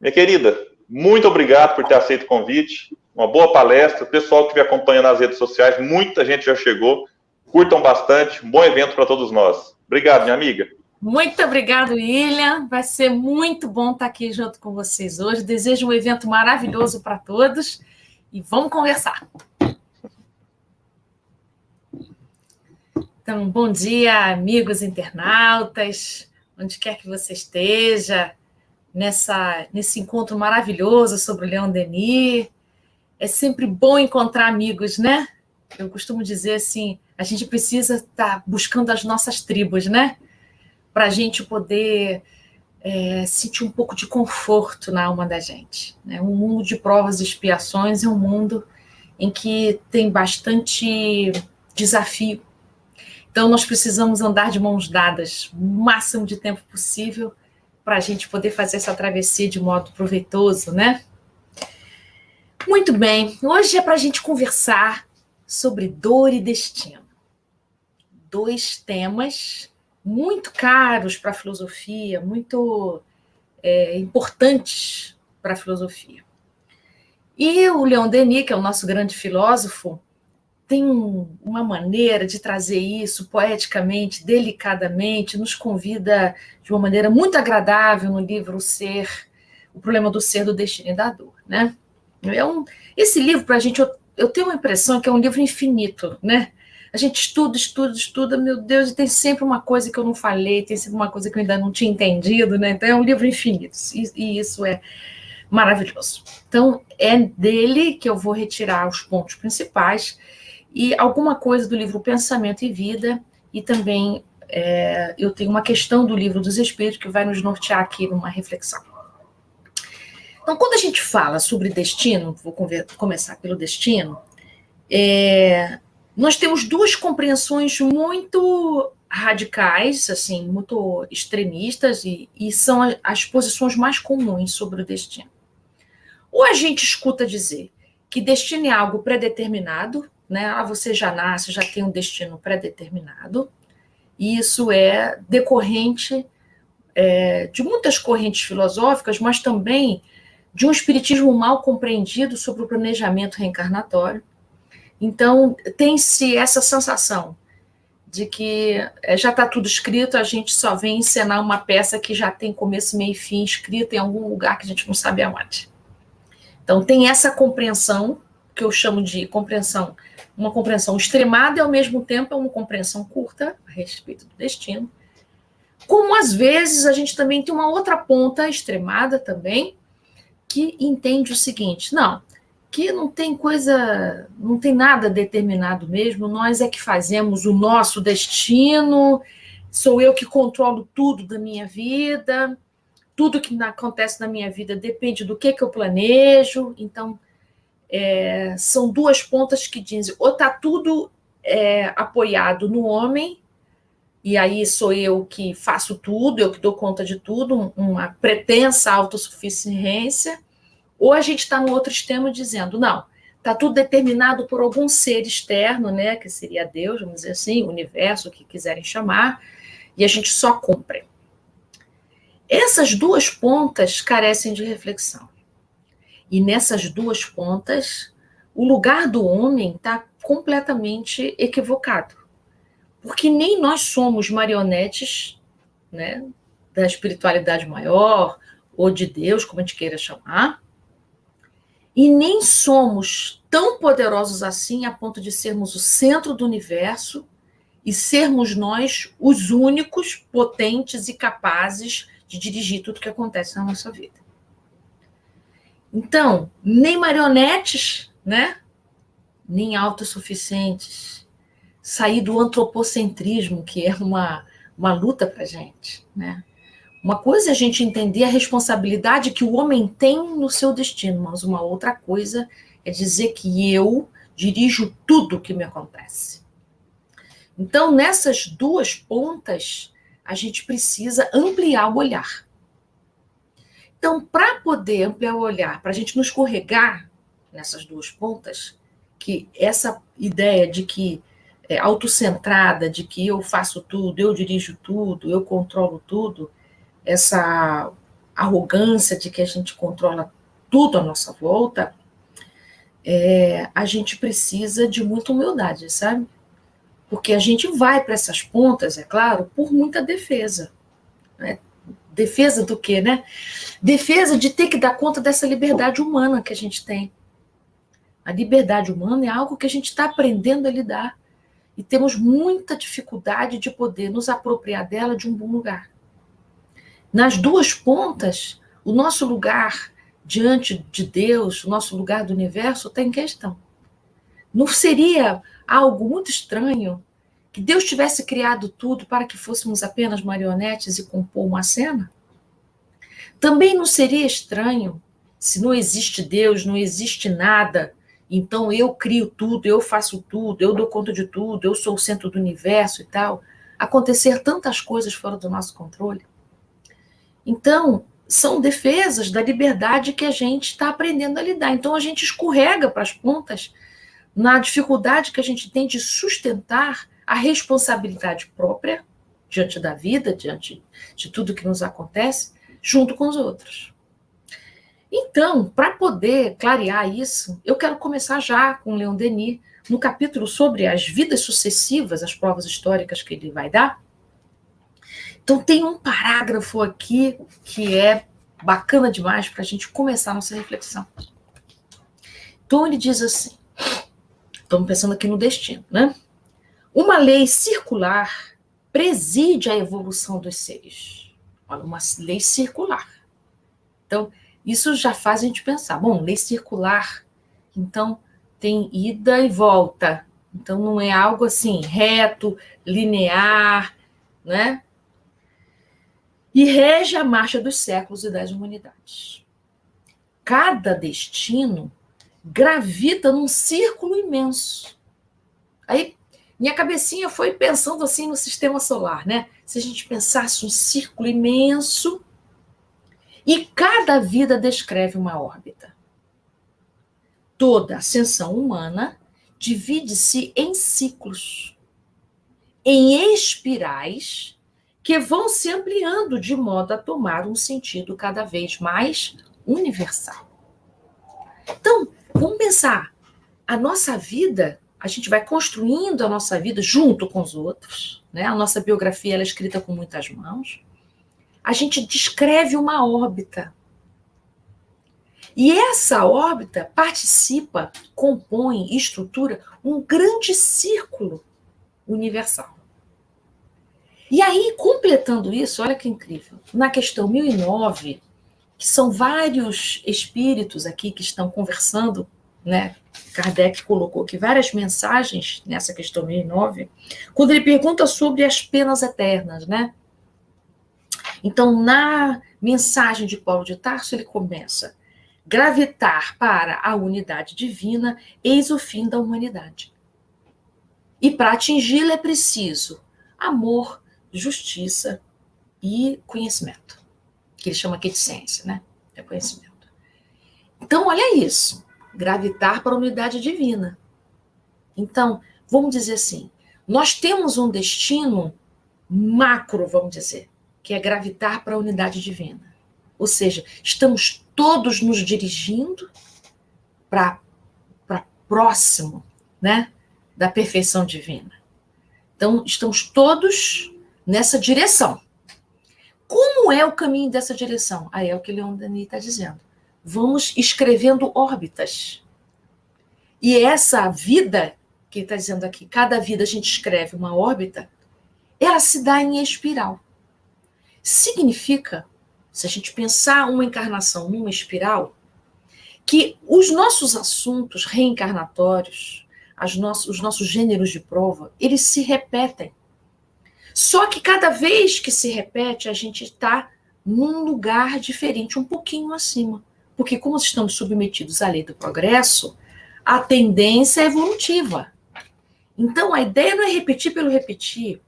Minha querida, muito obrigado por ter aceito o convite. Uma boa palestra. O pessoal que me acompanha nas redes sociais, muita gente já chegou. Curtam bastante. Um bom evento para todos nós. Obrigado, minha amiga. Muito obrigado, William. Vai ser muito bom estar aqui junto com vocês hoje. Desejo um evento maravilhoso para todos e vamos conversar. Então, bom dia, amigos internautas, onde quer que você esteja, nesse encontro maravilhoso sobre o Leon Denis. É sempre bom encontrar amigos, né? Eu costumo dizer assim, a gente precisa estar buscando as nossas tribos, né? Para a gente poder sentir um pouco de conforto na alma da gente. Né? Um mundo de provas e expiações é um mundo em que tem bastante desafio. Então, nós precisamos andar de mãos dadas o máximo de tempo possível para a gente poder fazer essa travessia de modo proveitoso, né? Muito bem, hoje é para a gente conversar sobre dor e destino. 2 temas muito caros para a filosofia, muito importantes para a filosofia. E o Leon Denis, que é o nosso grande filósofo, tem uma maneira de trazer isso poeticamente, delicadamente, nos convida de uma maneira muito agradável no livro O Problema do Ser, do Destino e da Dor. Né? Esse livro, para a gente, eu tenho uma impressão que é um livro infinito, né? A gente estuda, meu Deus, e tem sempre uma coisa que eu não falei, tem sempre uma coisa que eu ainda não tinha entendido, né? Então é um livro infinito, e isso é maravilhoso. Então, é dele que eu vou retirar os pontos principais e alguma coisa do livro Pensamento e Vida, e também eu tenho uma questão do Livro dos Espíritos que vai nos nortear aqui numa reflexão. Então, quando a gente fala sobre destino, vou começar pelo destino, nós temos 2 compreensões muito radicais, assim, muito extremistas, e são as posições mais comuns sobre o destino. Ou a gente escuta dizer que destino é algo pré-determinado, né? Você já nasce, já tem um destino pré-determinado, e isso é decorrente de muitas correntes filosóficas, mas também de um espiritismo mal compreendido sobre o planejamento reencarnatório. Então, tem-se essa sensação de que já está tudo escrito, a gente só vem encenar uma peça que já tem começo, meio e fim escrita em algum lugar que a gente não sabe aonde. Então, tem essa compreensão, que eu chamo de compreensão, uma compreensão extremada e, ao mesmo tempo, é uma compreensão curta a respeito do destino. Como, às vezes, a gente também tem uma outra ponta extremada também, que entende o seguinte, não, que não tem coisa, não tem nada determinado mesmo, nós é que fazemos o nosso destino, sou eu que controlo tudo da minha vida, tudo que acontece na minha vida depende do que eu planejo. Então, são 2 pontas que dizem, ou está tudo apoiado no homem, e aí sou eu que faço tudo, eu que dou conta de tudo, uma pretensa autossuficiência, ou a gente está no outro extremo dizendo, não, está tudo determinado por algum ser externo, né, que seria Deus, vamos dizer assim, o universo, o que quiserem chamar, e a gente só cumpre. Essas 2 pontas carecem de reflexão. E nessas 2 pontas, o lugar do homem está completamente equivocado. Porque nem nós somos marionetes, né, da espiritualidade maior, ou de Deus, como a gente queira chamar, e nem somos tão poderosos assim a ponto de sermos o centro do universo e sermos nós os únicos potentes e capazes de dirigir tudo que acontece na nossa vida. Então, nem marionetes, né? Nem autossuficientes. Sair do antropocentrismo, que é uma luta para a gente, né? Uma coisa é a gente entender a responsabilidade que o homem tem no seu destino, mas uma outra coisa é dizer que eu dirijo tudo o que me acontece. Então, nessas 2 pontas, a gente precisa ampliar o olhar. Então, para poder ampliar o olhar, para a gente não escorregar nessas 2 pontas, que essa ideia de que autocentrada, de que eu faço tudo, eu dirijo tudo, eu controlo tudo, essa arrogância de que a gente controla tudo à nossa volta, a gente precisa de muita humildade, sabe? Porque a gente vai para essas pontas, é claro, por muita defesa. Né? Defesa do quê, né? Defesa de ter que dar conta dessa liberdade humana que a gente tem. A liberdade humana é algo que a gente está aprendendo a lidar. E temos muita dificuldade de poder nos apropriar dela de um bom lugar. Nas duas pontas, o nosso lugar diante de Deus, o nosso lugar do universo, está em questão. Não seria algo muito estranho que Deus tivesse criado tudo para que fôssemos apenas marionetes e compor uma cena? Também não seria estranho se não existe Deus, não existe nada, então eu crio tudo, eu faço tudo, eu dou conta de tudo, eu sou o centro do universo e tal, acontecer tantas coisas fora do nosso controle? Então, são defesas da liberdade que a gente está aprendendo a lidar. Então, a gente escorrega para as pontas na dificuldade que a gente tem de sustentar a responsabilidade própria diante da vida, diante de tudo que nos acontece, junto com os outros. Então, para poder clarear isso, eu quero começar já com Leon Denis, no capítulo sobre as vidas sucessivas, as provas históricas que ele vai dar. Então, tem um parágrafo aqui que é bacana demais para a gente começar a nossa reflexão. Então, ele diz assim, estamos pensando aqui no destino, né? Uma lei circular preside a evolução dos seres. Olha, uma lei circular. Então, isso já faz a gente pensar, bom, lei circular, então tem ida e volta. Então, não é algo assim, reto, linear, né? E rege a marcha dos séculos e das humanidades. Cada destino gravita num círculo imenso. Aí, minha cabecinha foi pensando assim no sistema solar, né? Se a gente pensasse um círculo imenso, e cada vida descreve uma órbita. Toda ascensão humana divide-se em ciclos, em espirais, que vão se ampliando de modo a tomar um sentido cada vez mais universal. Então, vamos pensar, a nossa vida, a gente vai construindo a nossa vida junto com os outros, né? A nossa biografia ela é escrita com muitas mãos. A gente descreve uma órbita. E essa órbita participa, compõe, estrutura um grande círculo universal. E aí, completando isso, olha que incrível, na questão 1009, que são vários espíritos aqui que estão conversando, né? Kardec colocou aqui várias mensagens nessa questão 1009, quando ele pergunta sobre as penas eternas, né? Então, na mensagem de Paulo de Tarso, ele começa: gravitar para a unidade divina, eis o fim da humanidade. E para atingi-la é preciso amor, justiça e conhecimento, que ele chama aqui de ciência, né? É conhecimento. Então, olha isso, gravitar para a unidade divina. Então, vamos dizer assim, nós temos um destino macro, vamos dizer, que é gravitar para a unidade divina. Ou seja, estamos todos nos dirigindo para próximo, né, da perfeição divina. Então, estamos todos nessa direção. Como é o caminho dessa direção? Aí é o que Leon Denis está dizendo. Vamos escrevendo órbitas. E essa vida, que ele está dizendo aqui, cada vida a gente escreve uma órbita, ela se dá em espiral. Significa, se a gente pensar uma encarnação numa espiral, que os nossos assuntos reencarnatórios, os nossos gêneros de prova, eles se repetem. Só que cada vez que se repete, a gente está num lugar diferente, um pouquinho acima. Porque como estamos submetidos à lei do progresso, a tendência é evolutiva. Então, a ideia não é repetir pelo repetir.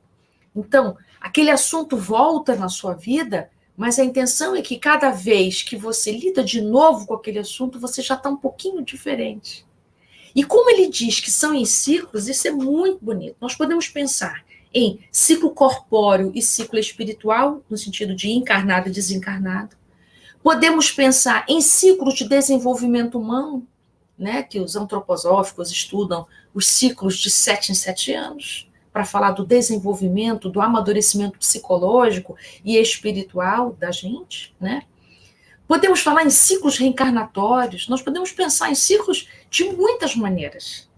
Então, aquele assunto volta na sua vida, mas a intenção é que cada vez que você lida de novo com aquele assunto, você já está um pouquinho diferente. E como ele diz que são em ciclos, isso é muito bonito. Nós podemos pensar em ciclo corpóreo e ciclo espiritual, no sentido de encarnado e desencarnado. Podemos pensar em ciclos de desenvolvimento humano, né, que os antroposóficos estudam os ciclos de 7 em 7 anos, para falar do desenvolvimento, do amadurecimento psicológico e espiritual da gente, né? Podemos falar em ciclos reencarnatórios, nós podemos pensar em ciclos de muitas maneiras.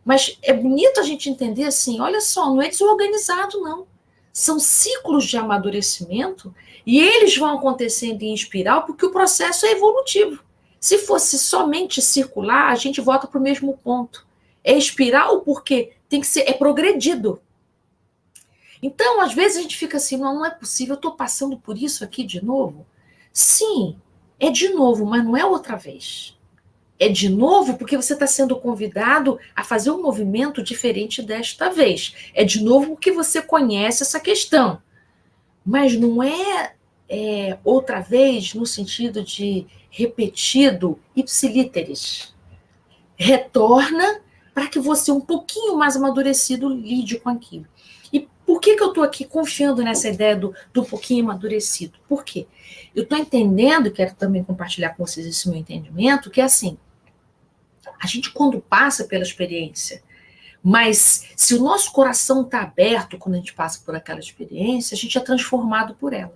Mas é bonito a gente entender assim, olha só, não é desorganizado, não. São ciclos de amadurecimento e eles vão acontecendo em espiral porque o processo é evolutivo. Se fosse somente circular, a gente volta para o mesmo ponto. É espiral porque tem que ser, é progredido. Então, às vezes a gente fica assim, não é possível, eu estou passando por isso aqui de novo. Sim, é de novo, mas não é outra vez. É de novo porque você está sendo convidado a fazer um movimento diferente desta vez. É de novo porque você conhece essa questão. Mas não é outra vez no sentido de repetido ipsilíteres. Retorna para que você, um pouquinho mais amadurecido, lide com aquilo. E por que eu estou aqui confiando nessa ideia do pouquinho amadurecido? Por quê? Eu estou entendendo, quero também compartilhar com vocês esse meu entendimento, que é assim, a gente quando passa pela experiência, mas se o nosso coração está aberto quando a gente passa por aquela experiência, a gente é transformado por ela.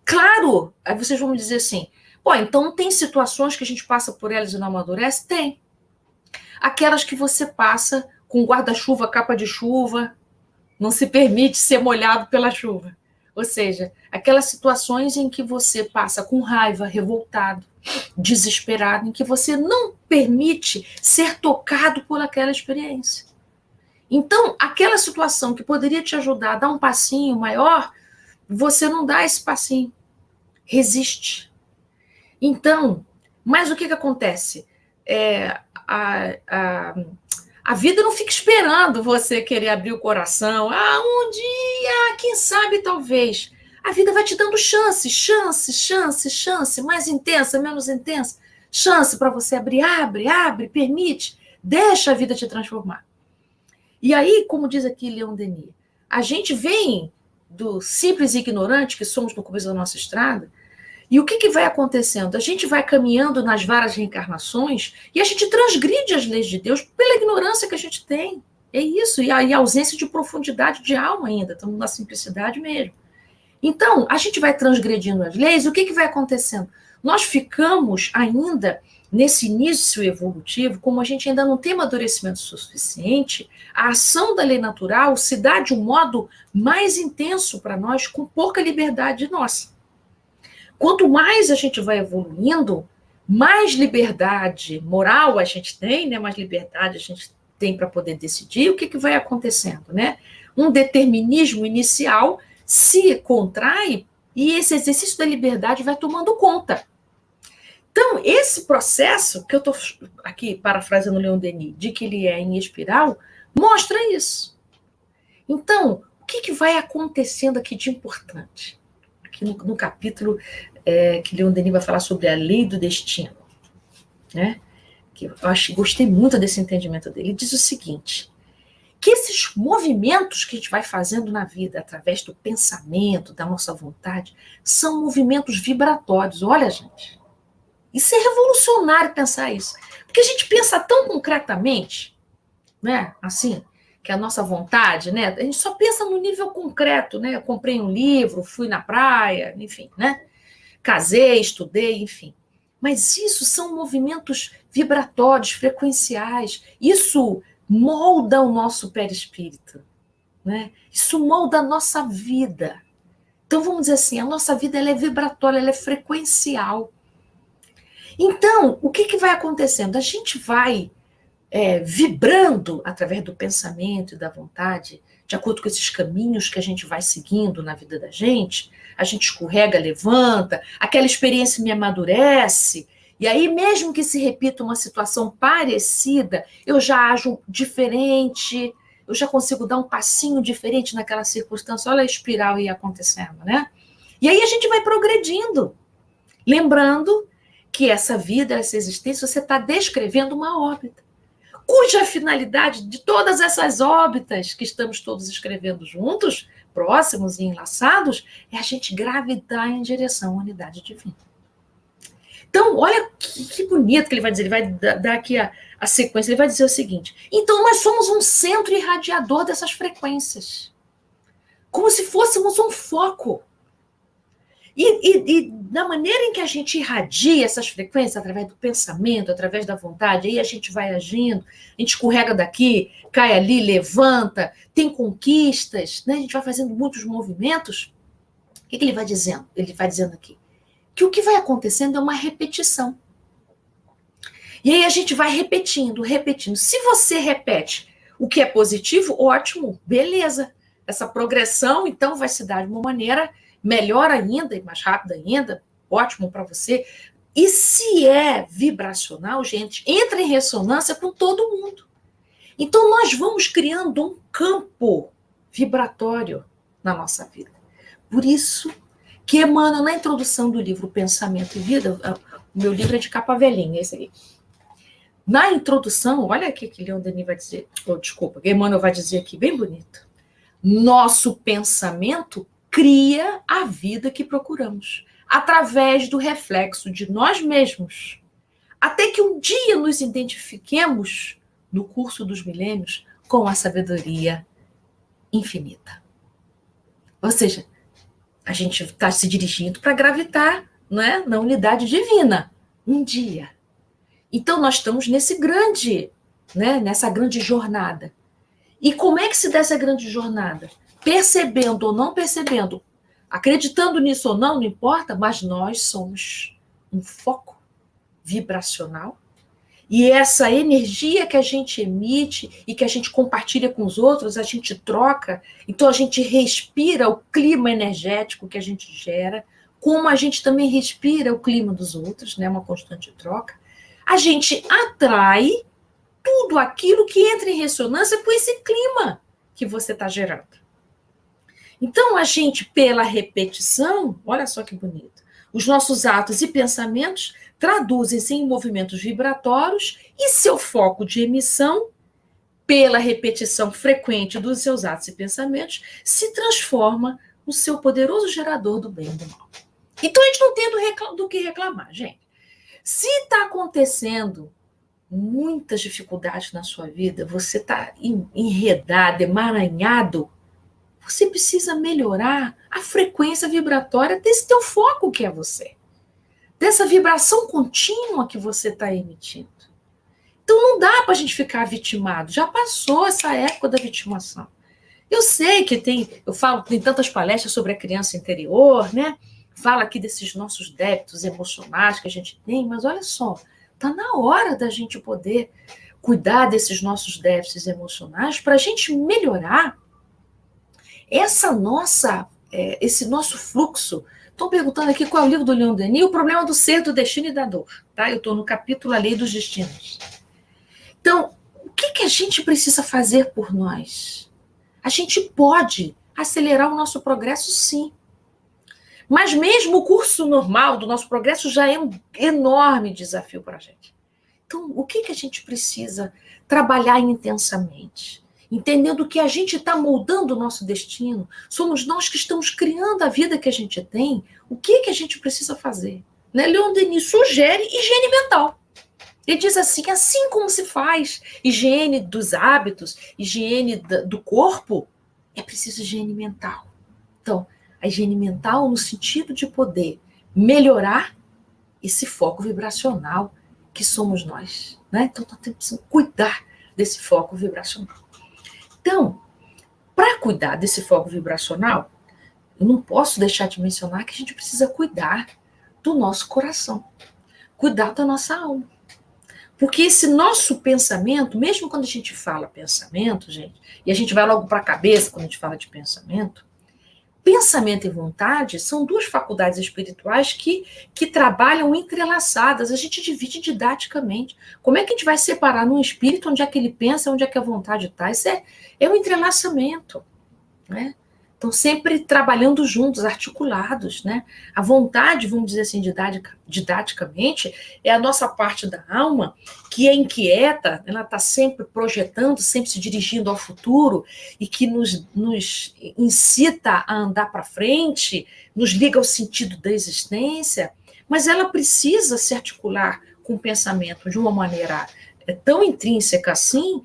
Claro, aí vocês vão me dizer assim, pô, então tem situações que a gente passa por elas e não amadurece? Tem. Aquelas que você passa com guarda-chuva, capa de chuva, não se permite ser molhado pela chuva. Ou seja, aquelas situações em que você passa com raiva, revoltado, desesperado, em que você não permite ser tocado por aquela experiência. Então, aquela situação que poderia te ajudar a dar um passinho maior, você não dá esse passinho. Resiste. Então, mas o que acontece? A vida não fica esperando você querer abrir o coração. Um dia, quem sabe, talvez. A vida vai te dando chance, mais intensa, menos intensa. Chance para você abrir, abre, permite, deixa a vida te transformar. E aí, como diz aqui Leon Denis, a gente vem do simples e ignorante que somos no começo da nossa estrada, e o que vai acontecendo? A gente vai caminhando nas várias reencarnações e a gente transgride as leis de Deus pela ignorância que a gente tem. É isso, e a ausência de profundidade de alma ainda, estamos na simplicidade mesmo. Então, a gente vai transgredindo as leis, o que vai acontecendo? Nós ficamos ainda nesse início evolutivo, como a gente ainda não tem amadurecimento suficiente, a ação da lei natural se dá de um modo mais intenso para nós, com pouca liberdade nossa. Quanto mais a gente vai evoluindo, mais liberdade moral a gente tem, né? Mais liberdade a gente tem para poder decidir. O que vai acontecendo, né? Um determinismo inicial se contrai e esse exercício da liberdade vai tomando conta. Então, esse processo, que eu estou aqui parafraseando Leon Denis, de que ele é em espiral, mostra isso. Então, o que vai acontecendo aqui de importante? Aqui no capítulo que Leon Denis vai falar sobre a lei do destino, né? Que eu gostei muito desse entendimento dele. Ele diz o seguinte, que esses movimentos que a gente vai fazendo na vida, através do pensamento, da nossa vontade, são movimentos vibratórios. Olha, gente, isso é revolucionário pensar isso. Porque a gente pensa tão concretamente, né? Assim, que a nossa vontade, né? A gente só pensa no nível concreto, né? Eu comprei um livro, fui na praia, enfim, né? Casei, estudei, enfim. Mas isso são movimentos vibratórios, frequenciais. Isso molda o nosso perispírito, né? Isso molda a nossa vida. Então, vamos dizer assim, a nossa vida ela é vibratória, ela é frequencial. Então, o que vai acontecendo? A gente vai vibrando através do pensamento e da vontade, de acordo com esses caminhos que a gente vai seguindo na vida da gente, a gente escorrega, levanta, aquela experiência me amadurece, e aí mesmo que se repita uma situação parecida, eu já ajo diferente, eu já consigo dar um passinho diferente naquela circunstância, olha a espiral aí acontecendo, né? E aí a gente vai progredindo, lembrando que essa vida, essa existência, você está descrevendo uma órbita, cuja finalidade de todas essas órbitas que estamos todos escrevendo juntos próximos e enlaçados, é a gente gravitar em direção à unidade divina. Então, olha que bonito que ele vai dizer, ele vai dar aqui a sequência, ele vai dizer o seguinte: então nós somos um centro irradiador dessas frequências, como se fôssemos um foco. E da maneira em que a gente irradia essas frequências, através do pensamento, através da vontade, aí a gente vai agindo, a gente escorrega daqui, cai ali, levanta, tem conquistas, né? A gente vai fazendo muitos movimentos. O que ele vai dizendo? Ele vai dizendo aqui que o que vai acontecendo é uma repetição. E aí a gente vai repetindo. Se você repete o que é positivo, ótimo, beleza. Essa progressão, então, vai se dar de uma maneira melhor ainda e mais rápida ainda, ótimo para você. E se é vibracional, gente, entra em ressonância com todo mundo. Então, nós vamos criando um campo vibratório na nossa vida. Por isso que Emmanuel, na introdução do livro Pensamento e Vida, o meu livro é de capa velhinha, esse aqui. Na introdução, olha aqui que Leon Denis vai dizer, Emmanuel vai dizer aqui, bem bonito. Nosso pensamento cria a vida que procuramos, através do reflexo de nós mesmos, até que um dia nos identifiquemos, no curso dos milênios, com a sabedoria infinita. Ou seja, a gente está se dirigindo para gravitar, né, na unidade divina, um dia. Então, nós estamos nessa grande jornada. E como é que se dá essa grande jornada? Percebendo ou não percebendo, acreditando nisso ou não, não importa, mas nós somos um foco vibracional. E essa energia que a gente emite e que a gente compartilha com os outros, a gente troca, então a gente respira o clima energético que a gente gera, como a gente também respira o clima dos outros, né? Uma constante troca. A gente atrai tudo aquilo que entra em ressonância com esse clima que você está gerando. Então, a gente, pela repetição, olha só que bonito, os nossos atos e pensamentos traduzem-se em movimentos vibratórios e seu foco de emissão, pela repetição frequente dos seus atos e pensamentos, se transforma no seu poderoso gerador do bem e do mal. Então, a gente não tem do que reclamar, gente. Se está acontecendo muitas dificuldades na sua vida, você está enredado, emaranhado, você precisa melhorar a frequência vibratória desse teu foco que é você. Dessa vibração contínua que você está emitindo. Então não dá para a gente ficar vitimado. Já passou essa época da vitimação. Eu sei que tem tantas palestras sobre a criança interior, né? Fala aqui desses nossos débitos emocionais que a gente tem, mas olha só, está na hora da gente poder cuidar desses nossos déficits emocionais para a gente melhorar esse nosso fluxo. Estou perguntando aqui qual é o livro do Leon Denis, o problema do ser, do destino e da dor. Tá? Eu estou no capítulo A Lei dos Destinos. Então, o que a gente precisa fazer por nós? A gente pode acelerar o nosso progresso, sim. Mas mesmo o curso normal do nosso progresso já é um enorme desafio para a gente. Então, o que a gente precisa trabalhar intensamente? Entendendo que a gente está moldando o nosso destino, somos nós que estamos criando a vida que a gente tem, o que a gente precisa fazer? Né? Leon Denis sugere higiene mental. Ele diz assim como se faz higiene dos hábitos, higiene do corpo, é preciso higiene mental. Então, a higiene mental no sentido de poder melhorar esse foco vibracional que somos nós. Né? Então, nós temos que cuidar desse foco vibracional. Então, para cuidar desse foco vibracional, eu não posso deixar de mencionar que a gente precisa cuidar do nosso coração, cuidar da nossa alma. Porque esse nosso pensamento, mesmo quando a gente fala pensamento, gente, e a gente vai logo para a cabeça quando a gente fala de pensamento e vontade são duas faculdades espirituais que trabalham entrelaçadas, a gente divide didaticamente. Como é que a gente vai separar num espírito onde é que ele pensa, onde é que a vontade está? Isso é um entrelaçamento, né? Estão sempre trabalhando juntos, articulados, né? A vontade, vamos dizer assim, didaticamente, é a nossa parte da alma que é inquieta, ela está sempre projetando, sempre se dirigindo ao futuro e que nos incita a andar para frente, nos liga ao sentido da existência, mas ela precisa se articular com o pensamento de uma maneira tão intrínseca assim,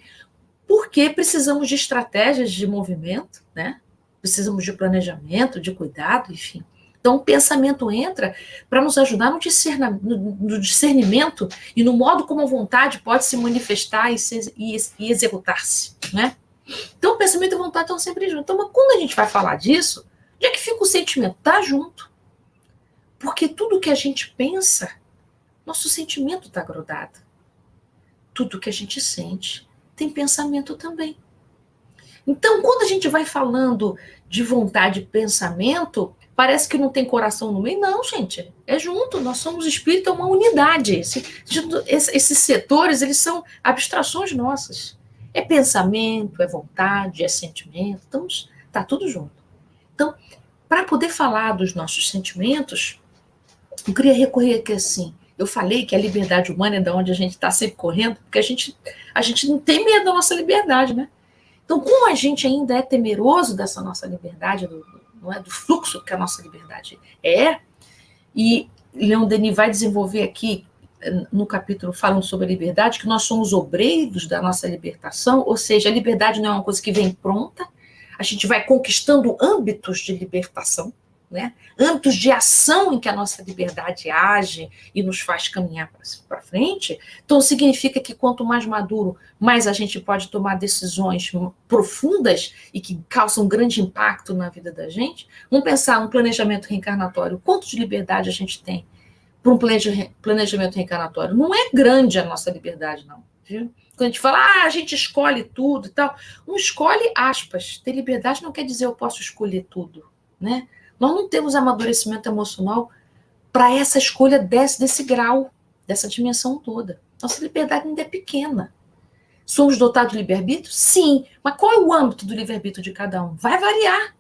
porque precisamos de estratégias de movimento, né? Precisamos de planejamento, de cuidado, enfim. Então, o pensamento entra para nos ajudar no discernimento e no modo como a vontade pode se manifestar e executar-se, né? Então, o pensamento e a vontade estão sempre juntos. Então, quando a gente vai falar disso, onde é que fica o sentimento? Está junto. Porque tudo que a gente pensa, nosso sentimento está grudado. Tudo que a gente sente tem pensamento também. Então, quando a gente vai falando de vontade e pensamento, parece que não tem coração no meio. Não, gente, é junto, nós somos espírito, é uma unidade. Esses setores, eles são abstrações nossas. É pensamento, é vontade, é sentimento, então está tudo junto. Então, para poder falar dos nossos sentimentos, eu queria recorrer aqui assim, eu falei que a liberdade humana é da onde a gente está sempre correndo, porque a gente não tem medo da nossa liberdade, né? Então, como a gente ainda é temeroso dessa nossa liberdade, não é, do fluxo que a nossa liberdade é, e Leon Denis vai desenvolver aqui, no capítulo falando sobre a liberdade, que nós somos obreiros da nossa libertação, ou seja, a liberdade não é uma coisa que vem pronta, a gente vai conquistando âmbitos de libertação, né? Âmbitos de ação em que a nossa liberdade age e nos faz caminhar para frente. Então, significa que quanto mais maduro, mais a gente pode tomar decisões profundas e que causam grande impacto na vida da gente. Vamos pensar um planejamento reencarnatório. Quanto de liberdade a gente tem para um planejamento reencarnatório? Não é grande a nossa liberdade, não. Viu? Quando a gente fala, a gente escolhe tudo e tal, não escolhe, aspas. Ter liberdade não quer dizer eu posso escolher tudo, né? Nós não temos amadurecimento emocional para essa escolha desse grau, dessa dimensão toda. Nossa liberdade ainda é pequena. Somos dotados de livre-arbítrio? Sim. Mas qual é o âmbito do livre-arbítrio de cada um? Vai variar.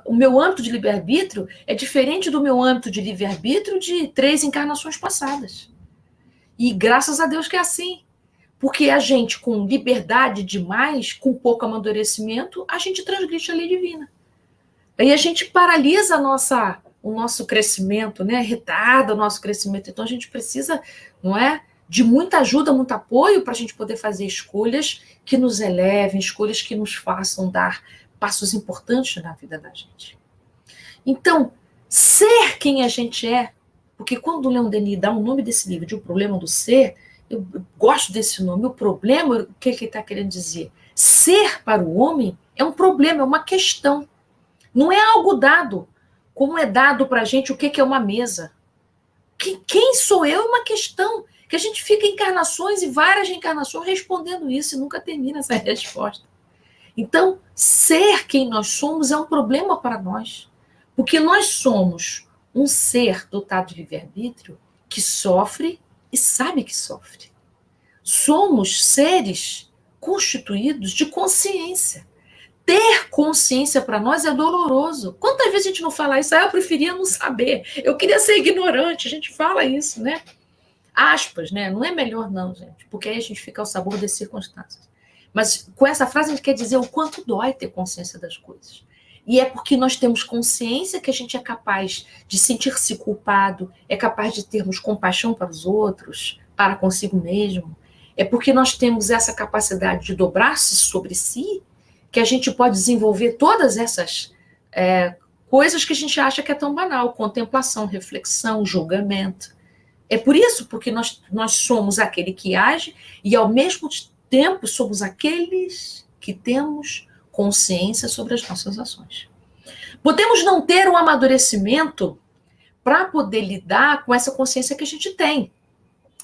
O meu âmbito de livre-arbítrio é diferente do meu âmbito de livre-arbítrio de 3 encarnações passadas. E graças a Deus que é assim. Porque a gente, com liberdade demais, com pouco amadurecimento, a gente transgride a lei divina. Aí a gente paralisa o nosso crescimento, né? Retarda o nosso crescimento. Então a gente precisa, não é, de muita ajuda, muito apoio para a gente poder fazer escolhas que nos elevem, escolhas que nos façam dar passos importantes na vida da gente. Então, ser quem a gente é, porque quando o Leon Denis dá o nome desse livro de O Problema do Ser, eu gosto desse nome. O problema, o que ele está querendo dizer? Ser para o homem é um problema, é uma questão. Não é algo dado, como é dado para a gente o que é uma mesa. Quem sou eu é uma questão, que a gente fica encarnações e várias reencarnações respondendo isso e nunca termina essa resposta. Então, ser quem nós somos é um problema para nós, porque nós somos um ser dotado de livre-arbítrio que sofre e sabe que sofre. Somos seres constituídos de consciência. Ter consciência para nós é doloroso. Quantas vezes a gente não fala isso? Eu preferia não saber. Eu queria ser ignorante. A gente fala isso, né? Aspas, né? Não é melhor não, gente. Porque aí a gente fica ao sabor das circunstâncias. Mas com essa frase a gente quer dizer o quanto dói ter consciência das coisas. E é porque nós temos consciência que a gente é capaz de sentir-se culpado, é capaz de termos compaixão para os outros, para consigo mesmo. É porque nós temos essa capacidade de dobrar-se sobre si que a gente pode desenvolver todas essas coisas que a gente acha que é tão banal, contemplação, reflexão, julgamento. É por isso, porque nós somos aquele que age e, ao mesmo tempo, somos aqueles que temos consciência sobre as nossas ações. Podemos não ter um amadurecimento para poder lidar com essa consciência que a gente tem.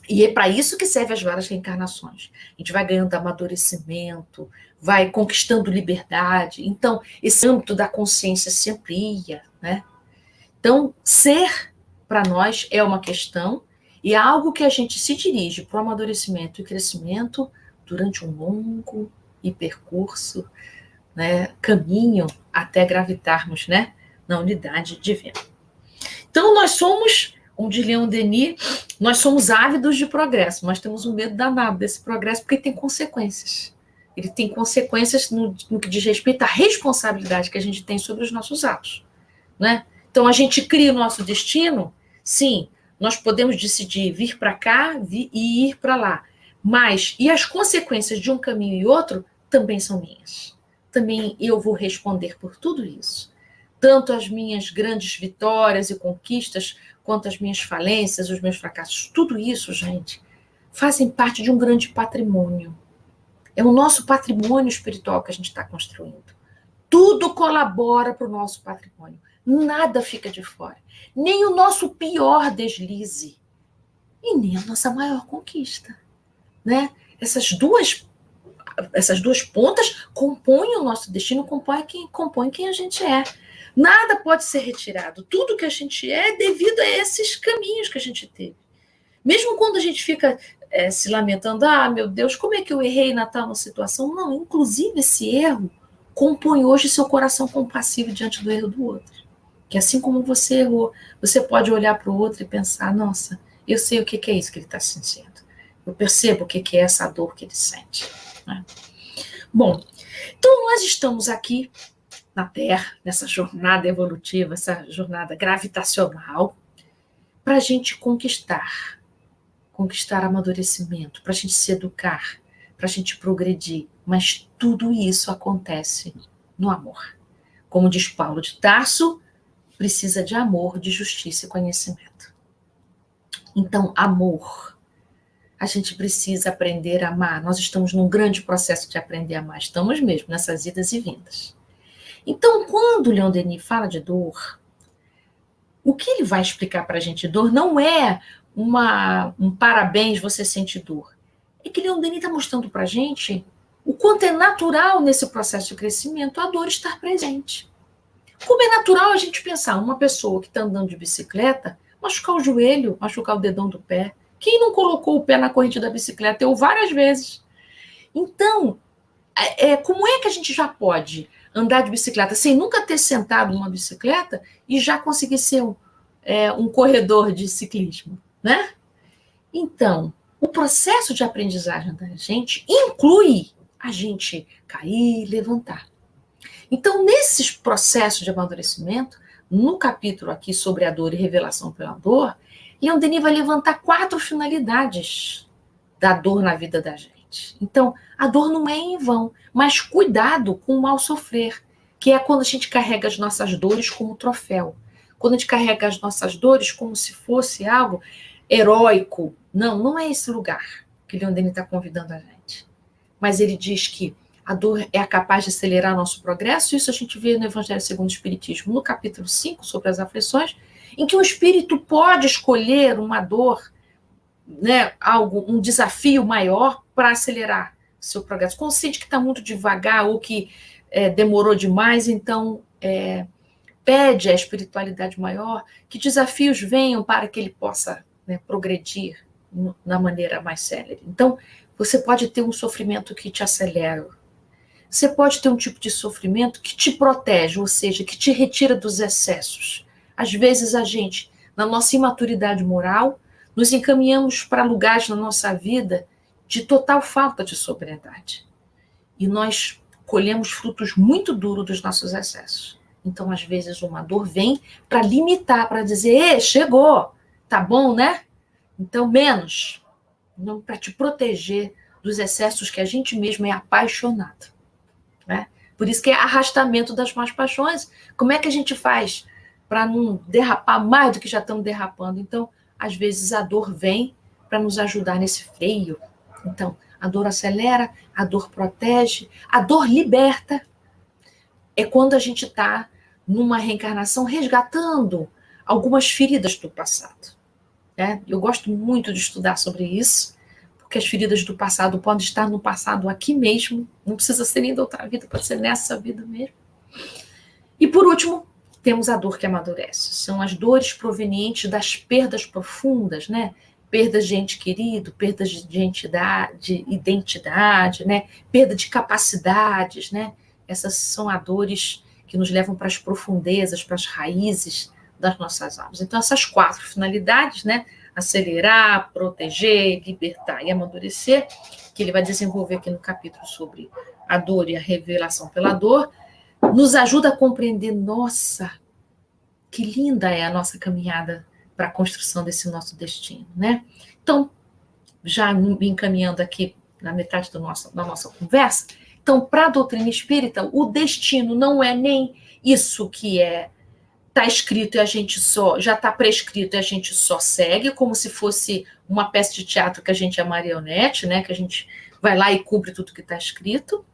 E é para isso que servem as várias reencarnações. A gente vai ganhando amadurecimento, vai conquistando liberdade. Então, esse âmbito da consciência se amplia, né? Então, ser, para nós, é uma questão e é algo que a gente se dirige para o amadurecimento e crescimento durante um longo percurso né, caminho até gravitarmos, né, na unidade divina. Então, nós somos, como diz Leon Denis, nós somos ávidos de progresso, mas temos um medo danado desse progresso porque tem consequências. Ele tem consequências no que diz respeito à responsabilidade que a gente tem sobre os nossos atos, né? Então, a gente cria o nosso destino, sim, nós podemos decidir vir para cá e ir para lá, mas, e as consequências de um caminho e outro também são minhas. Também eu vou responder por tudo isso. Tanto as minhas grandes vitórias e conquistas, quanto as minhas falências, os meus fracassos, tudo isso, gente, fazem parte de um grande patrimônio. É o nosso patrimônio espiritual que a gente está construindo. Tudo colabora para o nosso patrimônio. Nada fica de fora. Nem o nosso pior deslize. E nem a nossa maior conquista. Né? Essas duas pontas compõem o nosso destino, compõem quem a gente é. Nada pode ser retirado. Tudo que a gente é devido a esses caminhos que a gente teve. Mesmo quando a gente fica se lamentando, meu Deus, como é que eu errei na tal situação? Não, inclusive esse erro compõe hoje seu coração compassivo diante do erro do outro. Que assim como você errou, você pode olhar para o outro e pensar, nossa, eu sei o que é isso que ele está sentindo. Eu percebo o que é essa dor que ele sente. Né? Bom, então nós estamos aqui na Terra, nessa jornada evolutiva, essa jornada gravitacional, para a gente conquistar amadurecimento, para a gente se educar, para a gente progredir. Mas tudo isso acontece no amor. Como diz Paulo de Tarso, precisa de amor, de justiça e conhecimento. Então, amor. A gente precisa aprender a amar. Nós estamos num grande processo de aprender a amar. Estamos mesmo nessas idas e vindas. Então, quando Leon Denis fala de dor, o que ele vai explicar para a gente? Dor não é um parabéns, você sente dor. É que Leon Denis está mostrando para a gente o quanto é natural nesse processo de crescimento a dor estar presente. Como é natural a gente pensar uma pessoa que está andando de bicicleta, machucar o joelho, machucar o dedão do pé. Quem não colocou o pé na corrente da bicicleta? Eu várias vezes. Então, como é que a gente já pode andar de bicicleta sem nunca ter sentado numa bicicleta e já conseguir ser um corredor de ciclismo, né? Então, o processo de aprendizagem da gente inclui a gente cair e levantar. Então, nesses processos de amadurecimento, no capítulo aqui sobre a dor e revelação pela dor, Leon Denis vai levantar 4 finalidades da dor na vida da gente. Então, a dor não é em vão, mas cuidado com o mal sofrer, que é quando a gente carrega as nossas dores como troféu. Quando a gente carrega as nossas dores como se fosse algo heróico. Não é esse lugar que Leon Denis está convidando a gente. Mas ele diz que a dor é capaz de acelerar nosso progresso. Isso a gente vê no Evangelho segundo o Espiritismo, no capítulo 5, sobre as aflições, em que o espírito pode escolher uma dor, né, um desafio maior para acelerar seu progresso. Quando sente que está muito devagar ou que demorou demais, então pede à espiritualidade maior que desafios venham para que ele possa, né, progredir na maneira mais célere. Então, você pode ter um sofrimento que te acelera. Você pode ter um tipo de sofrimento que te protege, ou seja, que te retira dos excessos. Às vezes a gente, na nossa imaturidade moral, nos encaminhamos para lugares na nossa vida de total falta de sobriedade. E nós colhemos frutos muito duros dos nossos excessos. Então, às vezes, uma dor vem para limitar, para dizer, chegou, tá bom, né? Então, menos. Não, para te proteger dos excessos que a gente mesmo é apaixonado. Né? Por isso que é arrastamento das más paixões. Como é que a gente faz para não derrapar mais do que já estamos derrapando? Então, às vezes, a dor vem para nos ajudar nesse freio. Então, a dor acelera, a dor protege, a dor liberta. É quando a gente está numa reencarnação resgatando algumas feridas do passado. Né? Eu gosto muito de estudar sobre isso, porque as feridas do passado podem estar no passado aqui mesmo, não precisa ser nem da outra vida, pode ser nessa vida mesmo. E por último, temos a dor que amadurece. São as dores provenientes das perdas profundas, né? Perdas de ente querido, perdas de identidade, né? Perda de capacidades, né? essas são as dores que nos levam para as profundezas, para as raízes das nossas almas. Então, essas 4 finalidades, né? Acelerar, proteger, libertar e amadurecer, que ele vai desenvolver aqui no capítulo sobre a dor e a revelação pela dor, nos ajuda a compreender, nossa, que linda é a nossa caminhada para a construção desse nosso destino, né? Então, já me encaminhando aqui na metade da nossa conversa, então, para a doutrina espírita, o destino não é nem isso que está escrito e a gente só, já está prescrito e a gente só segue, como se fosse uma peça de teatro que a gente é marionete, né? Que a gente vai lá e cumpre tudo que está escrito.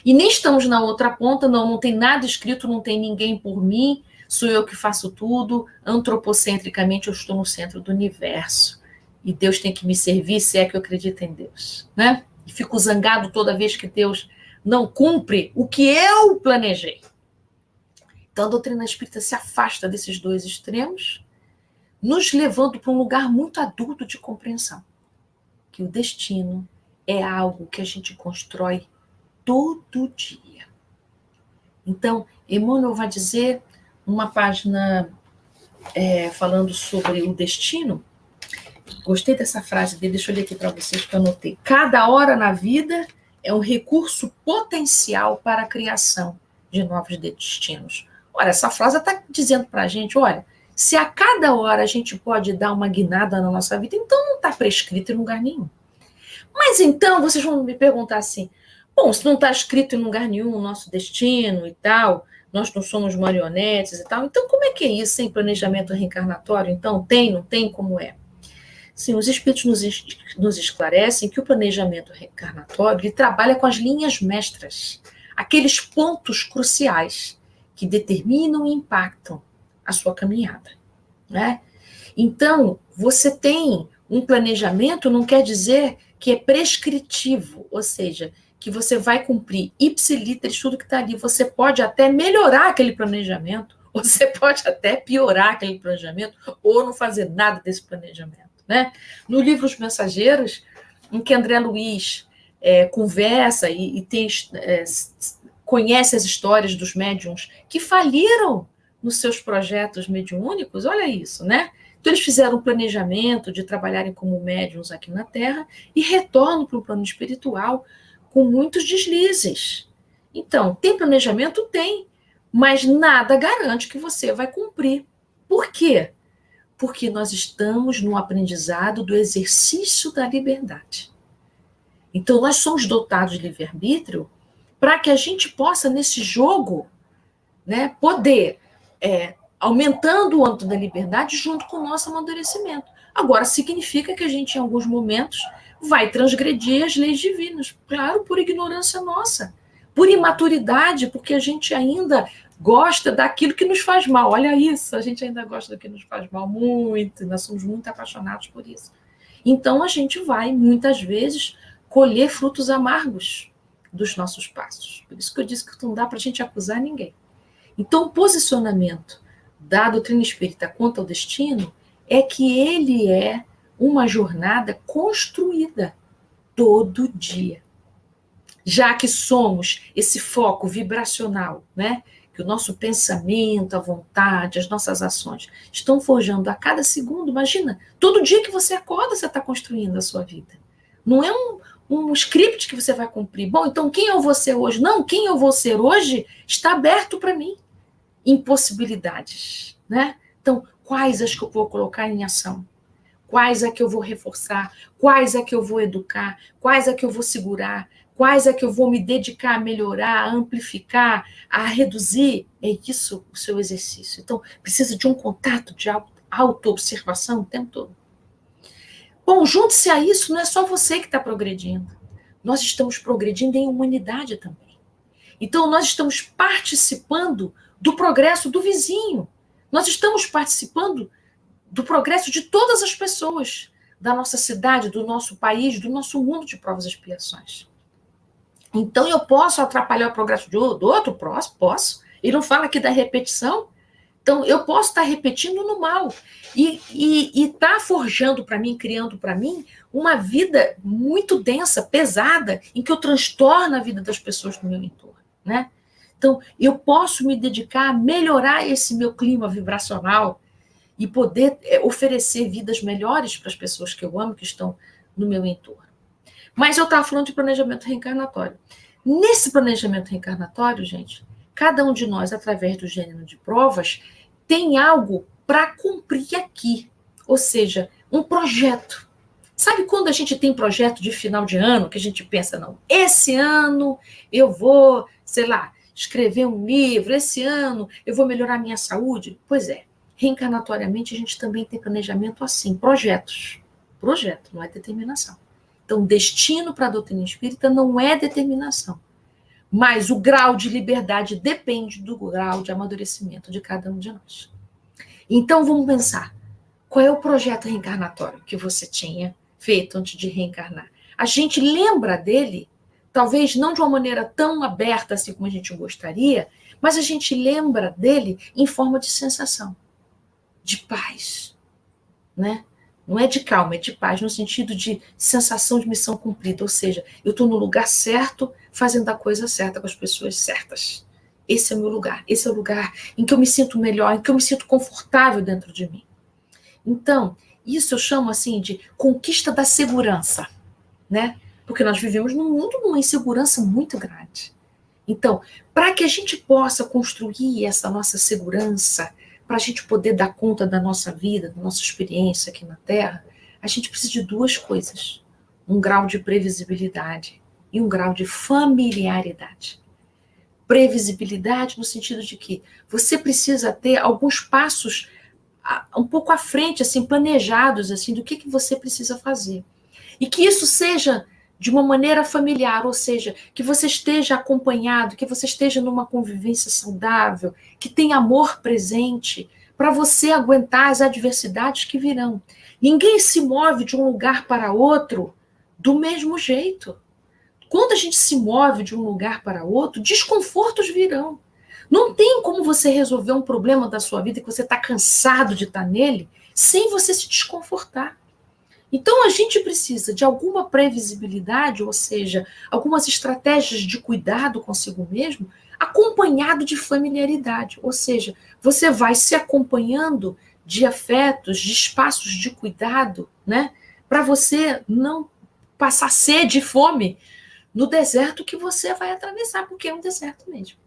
E nem estamos na outra ponta, não tem nada escrito, não tem ninguém por mim, sou eu que faço tudo, antropocentricamente eu estou no centro do universo. E Deus tem que me servir se é que eu acredito em Deus, né? E fico zangado toda vez que Deus não cumpre o que eu planejei. Então, a doutrina espírita se afasta desses 2 extremos, nos levando para um lugar muito adulto de compreensão, que o destino é algo que a gente constrói todo dia. Então, Emmanuel vai dizer, numa página falando sobre o destino, gostei dessa frase dele, deixa eu ler aqui para vocês que eu anotei. Cada hora na vida é um recurso potencial para a criação de novos destinos. Olha, essa frase está dizendo para a gente, olha, se a cada hora a gente pode dar uma guinada na nossa vida, então não está prescrito em lugar nenhum. Mas então, vocês vão me perguntar assim, bom, se não está escrito em lugar nenhum o nosso destino e tal, nós não somos marionetes e tal, então como é que é isso sem planejamento reencarnatório? Então, tem, não tem, como é? Sim, os espíritos nos esclarecem que o planejamento reencarnatório ele trabalha com as linhas mestras, aqueles pontos cruciais que determinam e impactam a sua caminhada, né? Então, você tem um planejamento, não quer dizer que é prescritivo, ou seja, que você vai cumprir ipsiliteris tudo que está ali. Você pode até melhorar aquele planejamento, ou você pode até piorar aquele planejamento, ou não fazer nada desse planejamento, né? No livro Os Mensageiros, em que André Luiz conversa e conhece as histórias dos médiuns que faliram nos seus projetos mediúnicos, olha isso, né? Então, eles fizeram um planejamento de trabalharem como médiuns aqui na Terra e retornam para o plano espiritual com muitos deslizes. Então, tem planejamento? Tem, mas nada garante que você vai cumprir. Por quê? Porque nós estamos no aprendizado do exercício da liberdade. Então, nós somos dotados de livre-arbítrio para que a gente possa, nesse jogo, né, poder, aumentando o âmbito da liberdade junto com o nosso amadurecimento. Agora, significa que a gente, em alguns momentos, vai transgredir as leis divinas. Claro, por ignorância nossa, por imaturidade, porque a gente ainda gosta daquilo que nos faz mal. Olha isso, a gente ainda gosta do que nos faz mal muito, nós somos muito apaixonados por isso. Então, a gente vai, muitas vezes, colher frutos amargos dos nossos passos. Por isso que eu disse que não dá para a gente acusar ninguém. Então, o posicionamento da doutrina espírita quanto ao destino é que ele é uma jornada construída todo dia. Já que somos esse foco vibracional, né? Que o nosso pensamento, a vontade, as nossas ações estão forjando a cada segundo. Imagina, todo dia que você acorda, você está construindo a sua vida. Não é um script que você vai cumprir. Bom, então quem eu vou ser hoje? Não, quem eu vou ser hoje está aberto para mim. Impossibilidades, né? Então, quais as que eu vou colocar em ação? Quais é que eu vou reforçar? Quais é que eu vou educar? Quais é que eu vou segurar? Quais é que eu vou me dedicar a melhorar, a amplificar, a reduzir? É isso o seu exercício. Então, precisa de um contato, de auto-observação o tempo todo. Bom, junte-se a isso, não é só você que está progredindo. Nós estamos progredindo em humanidade também. Então, nós estamos participando do progresso do vizinho. Nós estamos participando do progresso de todas as pessoas da nossa cidade, do nosso país, do nosso mundo de provas e expiações. Então, eu posso atrapalhar o progresso do outro? Posso. Ele não fala aqui da repetição? Então, eu posso estar repetindo no mal. E estar forjando para mim, criando para mim, uma vida muito densa, pesada, em que eu transtorno a vida das pessoas do meu entorno. né? Então, eu posso me dedicar a melhorar esse meu clima vibracional e poder oferecer vidas melhores para as pessoas que eu amo, que estão no meu entorno. Mas eu estava falando de planejamento reencarnatório. Nesse planejamento reencarnatório, gente, cada um de nós, através do gênero de provas, tem algo para cumprir aqui. Ou seja, um projeto. Sabe quando a gente tem projeto de final de ano, que a gente pensa, não, esse ano eu vou, sei lá, escrever um livro, esse ano eu vou melhorar a minha saúde? Pois é, reencarnatoriamente a gente também tem planejamento assim, projetos. Projeto, não é determinação. Então, destino para a doutrina espírita não é determinação, mas o grau de liberdade depende do grau de amadurecimento de cada um de nós. Então, vamos pensar, qual é o projeto reencarnatório que você tinha feito antes de reencarnar? A gente lembra dele, talvez não de uma maneira tão aberta assim como a gente gostaria, mas a gente lembra dele em forma de sensação, de paz, né? Não é de calma, é de paz, no sentido de sensação de missão cumprida. Ou seja, eu estou no lugar certo, fazendo a coisa certa com as pessoas certas. Esse é o meu lugar. Esse é o lugar em que eu me sinto melhor, em que eu me sinto confortável dentro de mim. Então, isso eu chamo assim de conquista da segurança, né? Porque nós vivemos num mundo numa insegurança muito grande. Então, para que a gente possa construir essa nossa segurança, para a gente poder dar conta da nossa vida, da nossa experiência aqui na Terra, a gente precisa de duas coisas: um grau de previsibilidade e um grau de familiaridade. Previsibilidade no sentido de que você precisa ter alguns passos um pouco à frente, assim, planejados, assim, do que você precisa fazer. E que isso seja de uma maneira familiar, ou seja, que você esteja acompanhado, que você esteja numa convivência saudável, que tenha amor presente, para você aguentar as adversidades que virão. Ninguém se move de um lugar para outro do mesmo jeito. Quando a gente se move de um lugar para outro, desconfortos virão. Não tem como você resolver um problema da sua vida que você está cansado de estar nele, sem você se desconfortar. Então, a gente precisa de alguma previsibilidade, ou seja, algumas estratégias de cuidado consigo mesmo, acompanhado de familiaridade. Ou seja, você vai se acompanhando de afetos, de espaços de cuidado, né? Para você não passar sede e fome no deserto que você vai atravessar, porque é um deserto mesmo.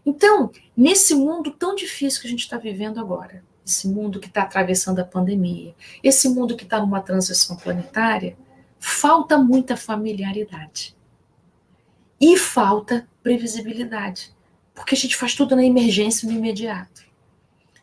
Então, nesse mundo tão difícil que a gente está vivendo agora, esse mundo que está atravessando a pandemia, esse mundo que está numa transição planetária, falta muita familiaridade. E falta previsibilidade, porque a gente faz tudo na emergência e no imediato.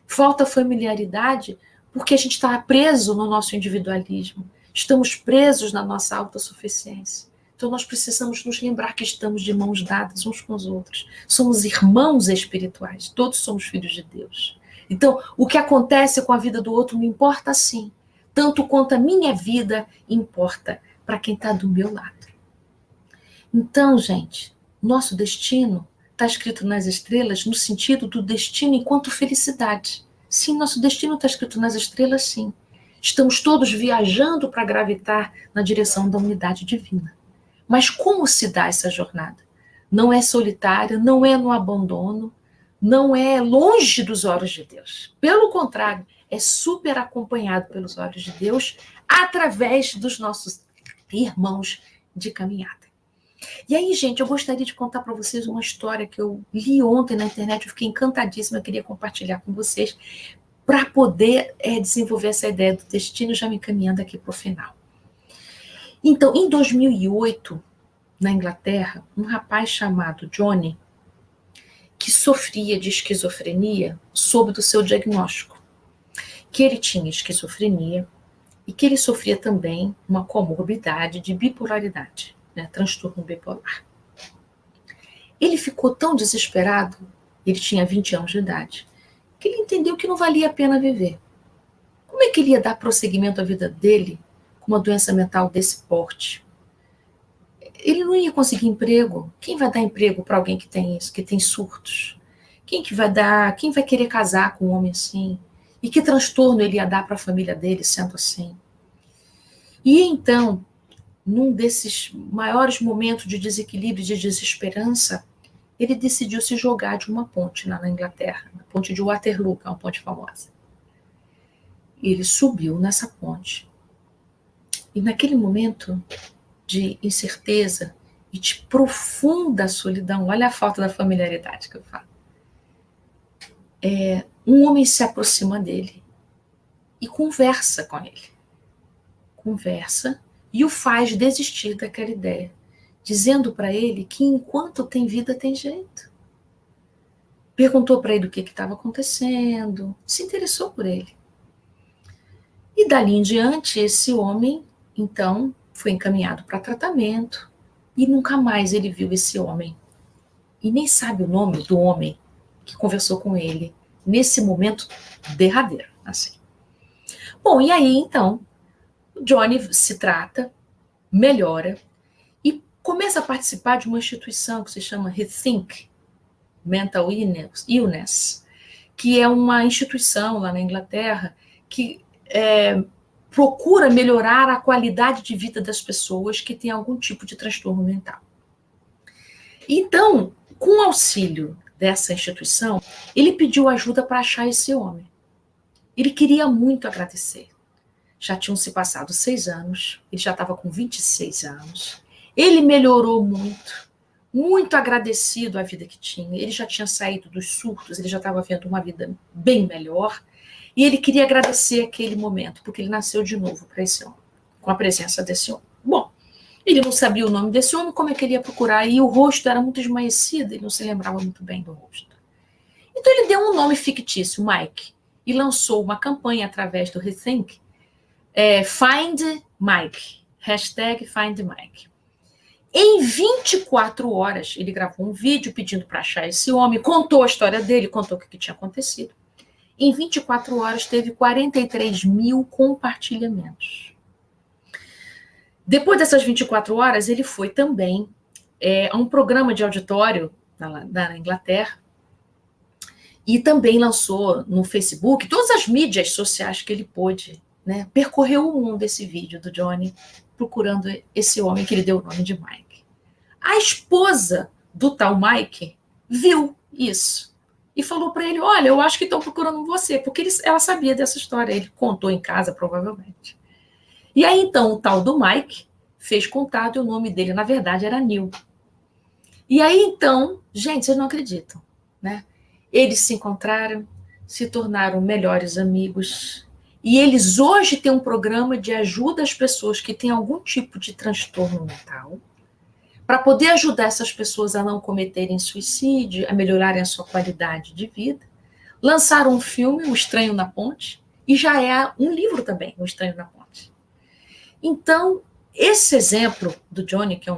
Falta familiaridade porque a gente está preso no nosso individualismo, estamos presos na nossa autossuficiência. Então, nós precisamos nos lembrar que estamos de mãos dadas uns com os outros. Somos irmãos espirituais, todos somos filhos de Deus. Então, o que acontece com a vida do outro me importa sim, tanto quanto a minha vida importa para quem está do meu lado. Então, gente, nosso destino está escrito nas estrelas no sentido do destino enquanto felicidade. Sim, nosso destino está escrito nas estrelas, sim. Estamos todos viajando para gravitar na direção da unidade divina. Mas como se dá essa jornada? Não é solitária, não é no abandono, não é longe dos olhos de Deus. Pelo contrário, é super acompanhado pelos olhos de Deus através dos nossos irmãos de caminhada. E aí, gente, eu gostaria de contar para vocês uma história que eu li ontem na internet, eu fiquei encantadíssima, eu queria compartilhar com vocês para poder desenvolver essa ideia do destino, já me encaminhando aqui para o final. Então, em 2008, na Inglaterra, um rapaz chamado Johnny, que sofria de esquizofrenia, soube do seu diagnóstico, que ele tinha esquizofrenia e que ele sofria também uma comorbidade de bipolaridade, né, transtorno bipolar. Ele ficou tão desesperado, ele tinha 20 anos de idade, que ele entendeu que não valia a pena viver. Como é que ele ia dar prosseguimento à vida dele com uma doença mental desse porte? Ele não ia conseguir emprego. Quem vai dar emprego para alguém que tem isso, que tem surtos? Quem vai querer casar com um homem assim? E que transtorno ele ia dar para a família dele sendo assim? E então, num desses maiores momentos de desequilíbrio e de desesperança, ele decidiu se jogar de uma ponte na Inglaterra, a ponte de Waterloo, que é uma ponte famosa. Ele subiu nessa ponte. E naquele momento de incerteza e de profunda solidão, olha a falta da familiaridade que eu falo. Um homem se aproxima dele e conversa com ele. Conversa e o faz desistir daquela ideia, dizendo para ele que enquanto tem vida tem jeito. Perguntou para ele o que estava acontecendo, se interessou por ele. E dali em diante, esse homem, então, foi encaminhado para tratamento e nunca mais ele viu esse homem. E nem sabe o nome do homem que conversou com ele nesse momento derradeiro, assim. Bom, e aí, então, o Johnny se trata, melhora e começa a participar de uma instituição que se chama Rethink Mental Illness, que é uma instituição lá na Inglaterra que procura melhorar a qualidade de vida das pessoas que têm algum tipo de transtorno mental. Então, com o auxílio dessa instituição, ele pediu ajuda para achar esse homem. Ele queria muito agradecer. Já tinham se passado 6 anos, ele já estava com 26 anos. Ele melhorou muito, muito agradecido à vida que tinha. Ele já tinha saído dos surtos, ele já estava vendo uma vida bem melhor. E ele queria agradecer aquele momento, porque ele nasceu de novo para esse homem, com a presença desse homem. Bom, ele não sabia o nome desse homem, como é que ele ia procurar? E o rosto era muito esmaecido, ele não se lembrava muito bem do rosto. Então ele deu um nome fictício, Mike, e lançou uma campanha através do Rethink, Find Mike, hashtag Find Mike. Em 24 horas, ele gravou um vídeo pedindo para achar esse homem, contou a história dele, contou o que tinha acontecido. Em 24 horas, teve 43 mil compartilhamentos. Depois dessas 24 horas, ele foi também a um programa de auditório na Inglaterra e também lançou no Facebook todas as mídias sociais que ele pôde, né? Percorreu o mundo esse vídeo do Johnny procurando esse homem que ele deu o nome de Mike. A esposa do tal Mike viu isso e falou para ele, olha, eu acho que estão procurando você, porque ela sabia dessa história, ele contou em casa, provavelmente. E aí, então, o tal do Mike fez contato e o nome dele, na verdade, era Neil. E aí, então, gente, vocês não acreditam, né? Eles se encontraram, se tornaram melhores amigos, e eles hoje têm um programa de ajuda às pessoas que têm algum tipo de transtorno mental, para poder ajudar essas pessoas a não cometerem suicídio, a melhorarem a sua qualidade de vida. Lançaram um filme, O Estranho na Ponte, e já é um livro também, O Estranho na Ponte. Então, esse exemplo do Johnny, que é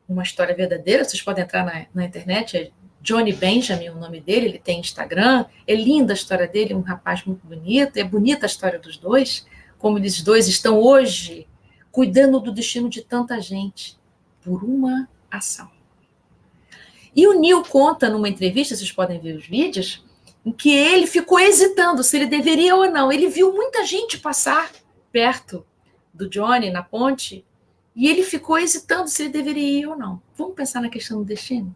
uma história verdadeira, vocês podem entrar na internet, é Johnny Benjamin, o nome dele, ele tem Instagram, é linda a história dele, um rapaz muito bonito, é bonita a história dos dois, como eles dois estão hoje cuidando do destino de tanta gente, por uma ação. E o Neil conta numa entrevista, vocês podem ver os vídeos, em que ele ficou hesitando se ele deveria ou não. Ele viu muita gente passar perto do Johnny na ponte e ele ficou hesitando se ele deveria ir ou não. Vamos pensar na questão do destino?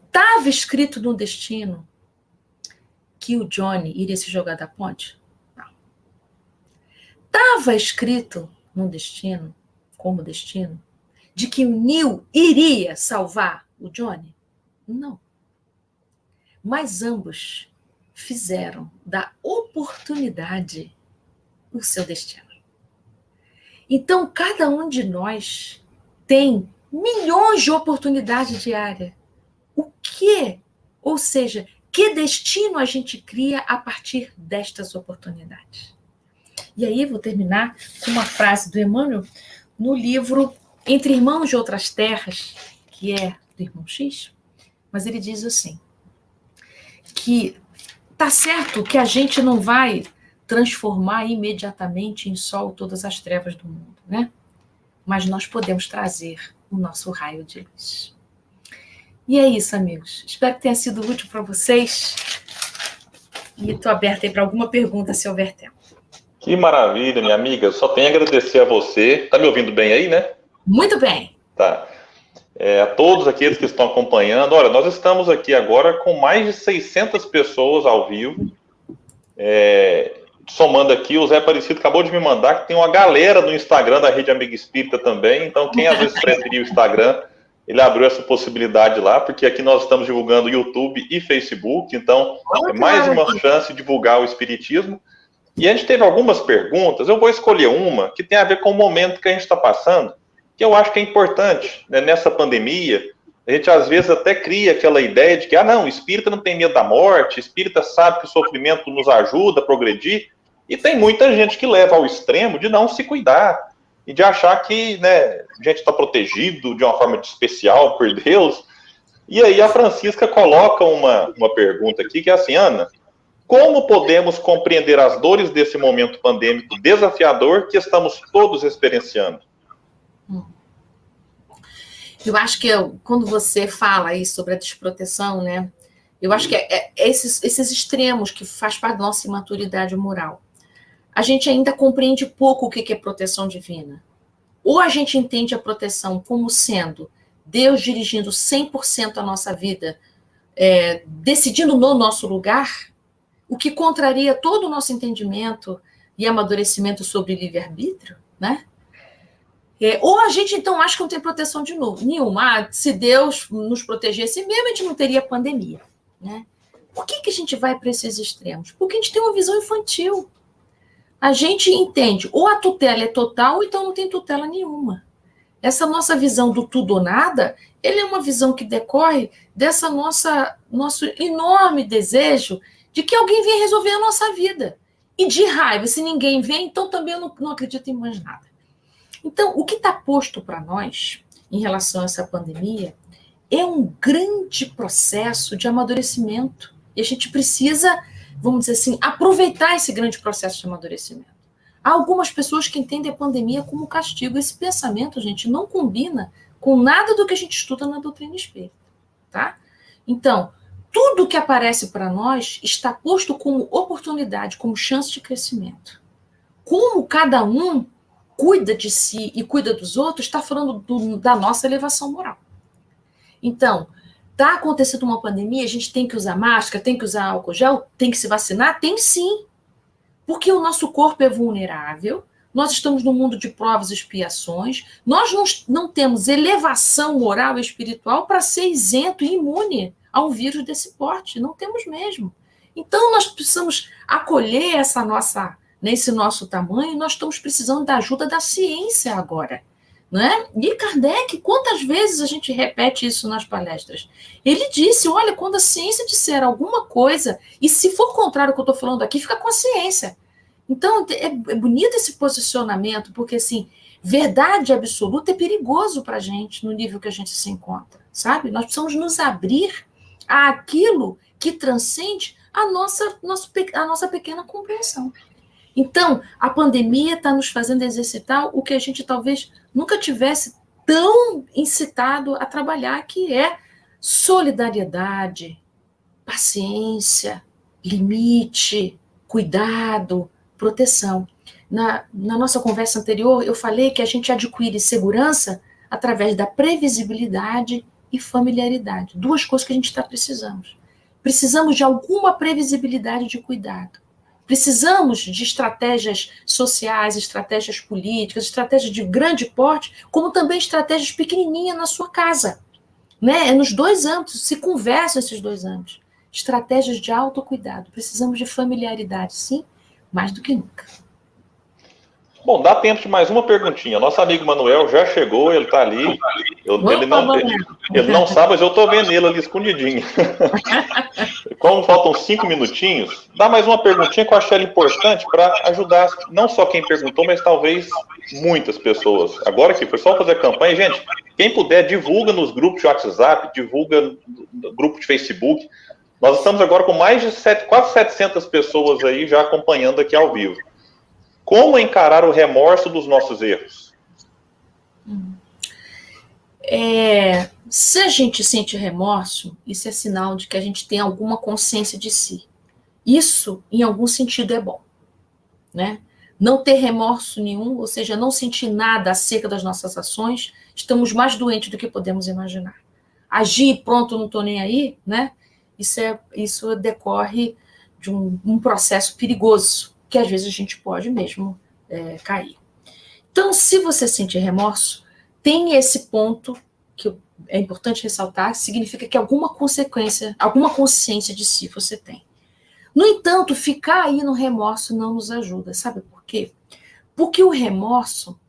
Estava escrito no destino que o Johnny iria se jogar da ponte? Não. Estava escrito no destino, como destino, de que o Neil iria salvar o Johnny? Não. Mas ambos fizeram da oportunidade o seu destino. Então, cada um de nós tem milhões de oportunidades diárias. O que? Ou seja, que destino a gente cria a partir destas oportunidades? E aí, vou terminar com uma frase do Emmanuel no livro Entre Irmãos de Outras Terras, que é do irmão X, mas ele diz assim, que tá certo que a gente não vai transformar imediatamente em sol todas as trevas do mundo, né? Mas nós podemos trazer o nosso raio de luz. E é isso, amigos. Espero que tenha sido útil para vocês. E estou aberta aí para alguma pergunta, se houver tempo. Que maravilha, minha amiga. Eu só tenho a agradecer a você. Tá me ouvindo bem aí, né? Muito bem. Tá. A todos aqueles que estão acompanhando. Olha, nós estamos aqui agora com mais de 600 pessoas ao vivo. Somando aqui, o Zé Aparecido acabou de me mandar que tem uma galera no Instagram da Rede Amiga Espírita também. Então, quem às vezes preferir o Instagram, ele abriu essa possibilidade lá, porque aqui nós estamos divulgando YouTube e Facebook. Então, é mais uma chance de divulgar o Espiritismo. E a gente teve algumas perguntas. Eu vou escolher uma que tem a ver com o momento que a gente está passando, que eu acho que é importante, né? Nessa pandemia, a gente às vezes até cria aquela ideia de que, não, o espírita não tem medo da morte, o espírita sabe que o sofrimento nos ajuda a progredir, e tem muita gente que leva ao extremo de não se cuidar, e de achar que, né, a gente está protegido de uma forma especial por Deus. E aí a Francisca coloca uma pergunta aqui, que é assim: Ana, como podemos compreender as dores desse momento pandêmico desafiador que estamos todos experienciando? Eu acho que quando você fala aí sobre a desproteção, né, eu acho que esses extremos que faz parte da nossa imaturidade moral. A gente ainda compreende pouco o que é proteção divina. Ou a gente entende a proteção como sendo Deus dirigindo 100% a nossa vida, decidindo no nosso lugar, o que contraria todo o nosso entendimento e amadurecimento sobre livre-arbítrio, né? Ou a gente, então, acha que não tem proteção de novo, nenhuma. Se Deus nos protegesse mesmo, a gente não teria pandemia, né? Por que a gente vai para esses extremos? Porque a gente tem uma visão infantil. A gente entende, ou a tutela é total, ou então não tem tutela nenhuma. Essa nossa visão do tudo ou nada, ele é uma visão que decorre dessa nosso enorme desejo de que alguém venha resolver a nossa vida. E de raiva, se ninguém vem, então também eu não acredito em mais nada. Então, o que está posto para nós, em relação a essa pandemia, é um grande processo de amadurecimento. E a gente precisa, vamos dizer assim, aproveitar esse grande processo de amadurecimento. Há algumas pessoas que entendem a pandemia como castigo. Esse pensamento, gente, não combina com nada do que a gente estuda na doutrina espírita, tá? Então, tudo que aparece para nós está posto como oportunidade, como chance de crescimento. Como cada um cuida de si e cuida dos outros, está falando da nossa elevação moral. Então, está acontecendo uma pandemia, a gente tem que usar máscara, tem que usar álcool gel, tem que se vacinar? Tem sim. Porque o nosso corpo é vulnerável, nós estamos num mundo de provas e expiações, nós não temos elevação moral e espiritual para ser isento e imune a um vírus desse porte, não temos mesmo. Então, nós precisamos acolher nesse nosso tamanho, nós estamos precisando da ajuda da ciência agora. Né? E Kardec, quantas vezes a gente repete isso nas palestras? Ele disse, olha, quando a ciência disser alguma coisa, e se for contrário ao que eu estou falando aqui, fica com a ciência. Então, é bonito esse posicionamento, porque, assim, verdade absoluta é perigoso para a gente, no nível que a gente se encontra, sabe? Nós precisamos nos abrir àquilo que transcende a nossa pequena compreensão. Então, a pandemia está nos fazendo exercitar o que a gente talvez nunca tivesse tão incitado a trabalhar, que é solidariedade, paciência, limite, cuidado, proteção. Na nossa conversa anterior, eu falei que a gente adquire segurança através da previsibilidade e familiaridade. Duas coisas que a gente está precisando. Precisamos de alguma previsibilidade de cuidado. Precisamos de estratégias sociais, estratégias políticas, estratégias de grande porte, como também estratégias pequenininhas na sua casa. Né? Nos dois âmbitos, se conversam esses dois âmbitos. Estratégias de autocuidado. Precisamos de familiaridade, sim, mais do que nunca. Bom, dá tempo de mais uma perguntinha. Nosso amigo Manuel já chegou, ele está ali. Ele não sabe, mas eu estou vendo ele ali escondidinho. Como faltam 5 minutinhos, dá mais uma perguntinha que eu achei importante para ajudar não só quem perguntou, mas talvez muitas pessoas. Agora que foi só fazer campanha. Gente, quem puder, divulga nos grupos de WhatsApp, divulga no grupo de Facebook. Nós estamos agora com mais de quase 700 pessoas aí já acompanhando aqui ao vivo. Como encarar o remorso dos nossos erros? Se a gente sente remorso, isso é sinal de que a gente tem alguma consciência de si. Isso, em algum sentido, é bom. Né? Não ter remorso nenhum, ou seja, não sentir nada acerca das nossas ações, estamos mais doentes do que podemos imaginar. Agir, pronto, não estou nem aí, né? Isso decorre de um processo perigoso, que às vezes a gente pode mesmo cair. Então, se você sente remorso, tem esse ponto que é importante ressaltar, significa que alguma consequência, alguma consciência de si você tem. No entanto, ficar aí no remorso não nos ajuda. Sabe por quê? Porque o remorso,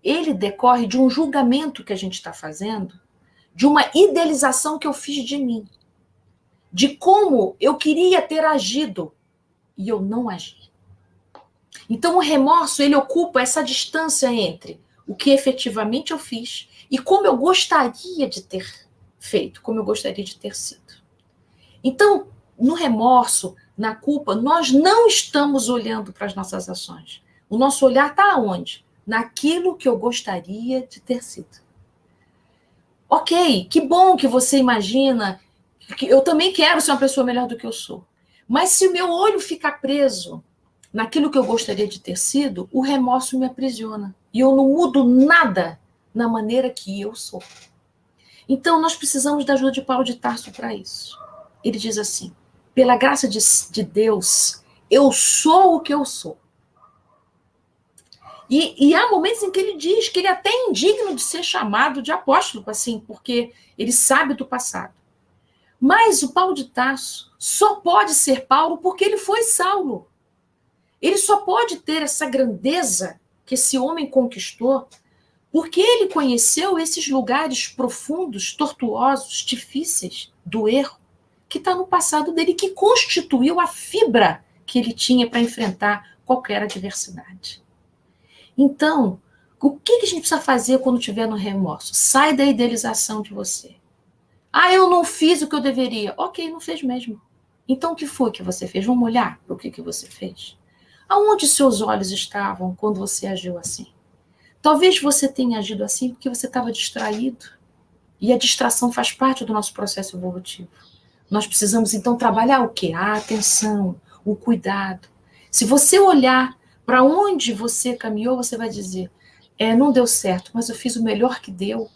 ele decorre de um julgamento que a gente está fazendo, de uma idealização que eu fiz de mim, de como eu queria ter agido e eu não agi. Então, o remorso, ele ocupa essa distância entre o que efetivamente eu fiz e como eu gostaria de ter feito, como eu gostaria de ter sido. Então, no remorso, na culpa, nós não estamos olhando para as nossas ações. O nosso olhar está onde? Naquilo que eu gostaria de ter sido. Ok, que bom que você imagina que eu também quero ser uma pessoa melhor do que eu sou. Mas se o meu olho ficar preso naquilo que eu gostaria de ter sido, o remorso me aprisiona. E eu não mudo nada na maneira que eu sou. Então, nós precisamos da ajuda de Paulo de Tarso para isso. Ele diz assim, pela graça de Deus, eu sou o que eu sou. E há momentos em que ele diz que ele é até indigno de ser chamado de apóstolo, assim, porque ele sabe do passado. Mas o Paulo de Tarso só pode ser Paulo porque ele foi Saulo. Ele só pode ter essa grandeza que esse homem conquistou porque ele conheceu esses lugares profundos, tortuosos, difíceis do erro, que está no passado dele, que constituiu a fibra que ele tinha para enfrentar qualquer adversidade. Então, o que a gente precisa fazer quando estiver no remorso? Sai da idealização de você. Ah, eu não fiz o que eu deveria. Ok, não fez mesmo. Então, o que foi que você fez? Vamos olhar para o que você fez. Aonde seus olhos estavam quando você agiu assim? Talvez você tenha agido assim porque você estava distraído. E a distração faz parte do nosso processo evolutivo. Nós precisamos, então, trabalhar o quê? A atenção, o cuidado. Se você olhar para onde você caminhou, você vai dizer, não deu certo, mas eu fiz o melhor que deu.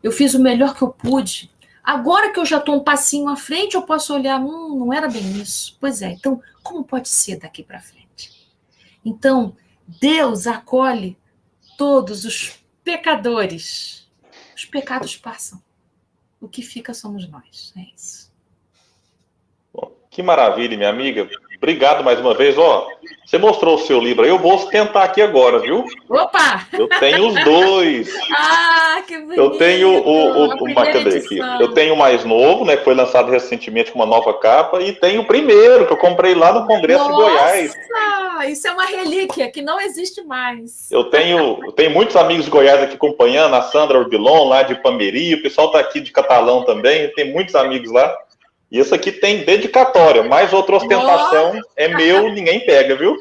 Eu fiz o melhor que eu pude. Agora que eu já estou um passinho à frente, eu posso olhar, não era bem isso. Pois é, então, como pode ser daqui para frente? Então, Deus acolhe todos os pecadores. Os pecados passam. O que fica somos nós. É isso. Bom, que maravilha, minha amiga. Obrigado mais uma vez. Você mostrou o seu livro aí, eu vou tentar aqui agora, viu? Opa! Eu tenho os dois. Ah, que bonito! Eu tenho cadê aqui? Eu tenho o mais novo, né? Que foi lançado recentemente com uma nova capa, e tenho o primeiro, que eu comprei lá no Congresso de Goiás. Nossa! Isso é uma relíquia que não existe mais. Eu tenho muitos amigos de Goiás aqui acompanhando, a Sandra Orbilon, lá de Pameri, o pessoal está aqui de Catalão também, tem muitos amigos lá. E esse aqui tem dedicatória, mas outra ostentação é meu, ninguém pega, viu?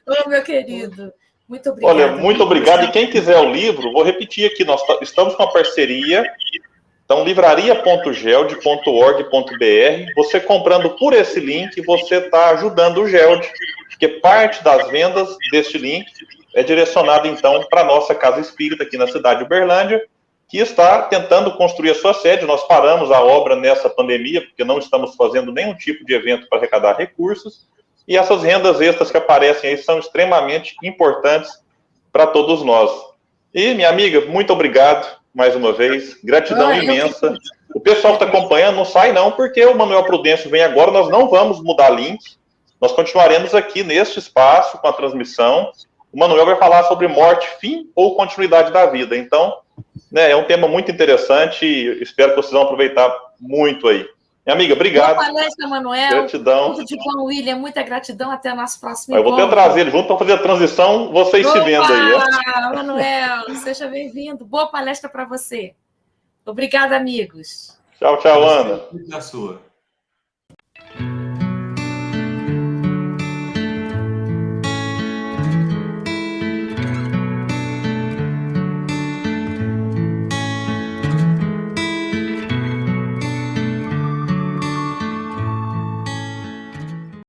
Ô, meu querido, muito obrigado. Olha, muito obrigado. E quem quiser o livro, vou repetir aqui, nós estamos com uma parceria, então, livraria.geld.org.br. Você comprando por esse link, você está ajudando o Geld, porque parte das vendas deste link é direcionada, então, para a nossa Casa Espírita aqui na cidade de Uberlândia, que está tentando construir a sua sede. Nós paramos a obra nessa pandemia, porque não estamos fazendo nenhum tipo de evento para arrecadar recursos, e essas rendas extras que aparecem aí são extremamente importantes para todos nós. E, minha amiga, muito obrigado mais uma vez, gratidão imensa. O pessoal que está acompanhando não sai não, porque o Manuel Prudêncio vem agora, nós não vamos mudar link, nós continuaremos aqui neste espaço com a transmissão. O Manuel vai falar sobre morte, fim ou continuidade da vida. Então, é um tema muito interessante e espero que vocês vão aproveitar muito aí. Minha amiga, obrigado. Boa palestra, Manuel. Gratidão. Tudo de bom, William. Muita gratidão. Até o nosso próximo encontro. Eu vou até trazer ele junto para fazer a transição, vocês se vendo aí. Manuel, seja bem-vindo. Boa palestra para você. Obrigada, amigos. Tchau, tchau, Ana. Na sua.